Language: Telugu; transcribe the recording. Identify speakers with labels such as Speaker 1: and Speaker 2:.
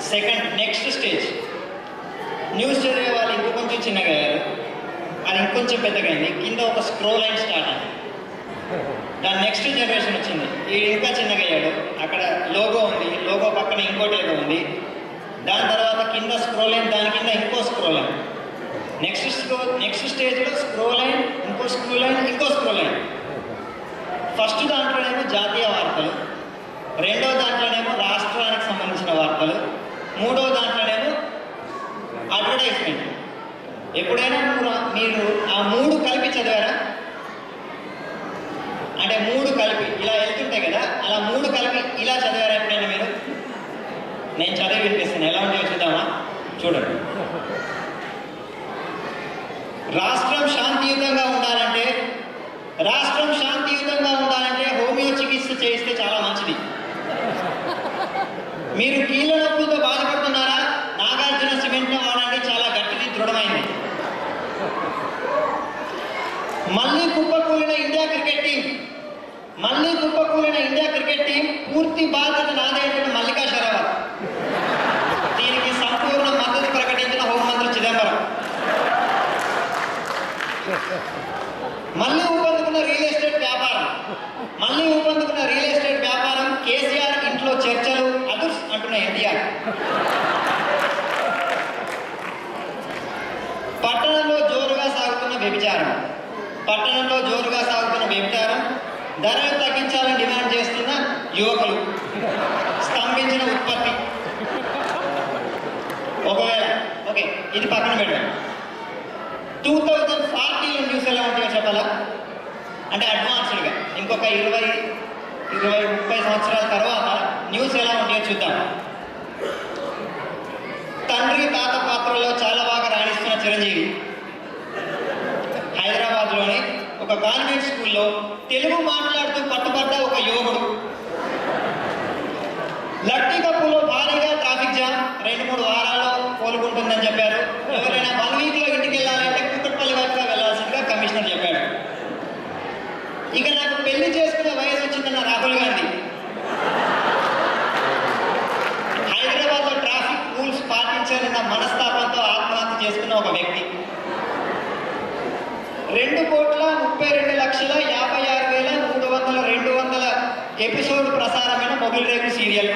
Speaker 1: సెకండ్ నెక్స్ట్ స్టేజ్ న్యూస్ చదివే వాళ్ళు ఇంకొంచెం చిన్నగా అయ్యారు, అది ఇంకొంచెం పెద్దగా అయింది, కింద ఒక స్క్రోల్ లైన్ స్టార్ట్ అయింది. దాని నెక్స్ట్ జనరేషన్ వచ్చింది, ఈ ఇంకా చిన్నగా అయ్యాడు, అక్కడ లోగో ఉంది, లోగో పక్కన ఇంకోటి ఏదో ఉంది, దాని తర్వాత కింద స్క్రోల్ లైన్, దాని కింద ఇంకో స్క్రోల్ లైన్, నెక్స్ట్ స్టేజ్లో స్క్రోల్ లైన్, ఇంకో స్క్రోల్ లైన్, ఇంకో స్క్రోల్ లైన్. ఫస్ట్ దాంట్లోనేమో జాతీయ వార్తలు, రెండో దాంట్లోనేమో రాష్ట్రానికి సంబంధించిన వార్తలు, మూడో దాంట్లోనేమో అడ్వర్టైజ్మెంట్. ఎప్పుడైనా మీరు ఆ మూడు కలిపి చదివారా? అంటే మూడు కలిపి ఇలా వెళ్తుంటాయి కదా, అలా మూడు కలిపి ఇలా చదివారా ఎప్పుడైనా మీరు? నేను చదివి వినిపిస్తాను, ఎలా ఉంటే చూద్దామా? చూడండి. రాష్ట్రం శాంతియుతంగా ఉండాలంటే హోమియో చికిత్స చేయిస్తే చాలా మంచిది. మీరు కీళ్ళ నొప్పులతో బాధపడుతున్నారా? నాగార్జున సిమెంట్ను వాడండి, చాలా గట్టిది, దృఢమైంది. మళ్ళీ కుప్పకూలిన ఇండియా క్రికెట్ టీం పూర్తి బాధ్యత నాదే అంటున్న మల్లికా షరావత్. దీనికి సంపూర్ణ మద్దతు ప్రకటించిన హోంమంత్రి చిదంబరం. మళ్ళీ ఊపందుకున్న రియల్ ఎస్టేట్ వ్యాపారం, కేసీఆర్ ఇంట్లో చర్చలు అదుర్స్ అంటున్న ఎన్టీఆర్. పట్టణంలో జోరుగా సాగుతున్న వ్యభిచారం, ధరలు తగ్గించాలని డిమాండ్ చేస్తున్న యువకులు, స్తంభించిన ఉత్పత్తి. ఒకవేళ ఓకే, ఇది పక్కన పెట్టాం. 2040లో న్యూస్ ఎలా ఉంటాయో చెప్పాలా? అంటే అడ్వాన్స్డ్గా ఇంకొక 20-30 సంవత్సరాల తర్వాత న్యూస్ ఎలా ఉంటాయో చూద్దాం. తండ్రి తాత పాత్రలో చాలా బాగా రాణిస్తున్న చిరంజీవి హైదరాబాద్లోని ఒక కాన్వెంట్ స్కూల్లో తెలుగు మాట్లాడుతూ పట్టుబడ్డ ఒక యువకుడు. లట్టి కప్పులో భారీగా ట్రాఫిక్ జామ్, 2-3 వారాల్లో కోలుకుంటుందని చెప్పారు. ఎవరైనా 1 వీక్లో ఇంటికి వెళ్ళాలంటే కుక్కట్పల్లి వైపుగా వెళ్ళాల్సిందిగా కమిషనర్ చెప్పాడు. ఇక నాకు పెళ్లి చేసుకునే వయసు వచ్చిందన్న రాహుల్ గాంధీ హైదరాబాద్లో ట్రాఫిక్ రూల్స్ పాటించాలన్న మనస్తాపంతో ఆత్మహత్య చేసుకున్న ఒక వ్యక్తి. 2,32,56,300 200 ఎపిసోడ్ ప్రసారమైన మొబైల్ రేపు సీరియల్.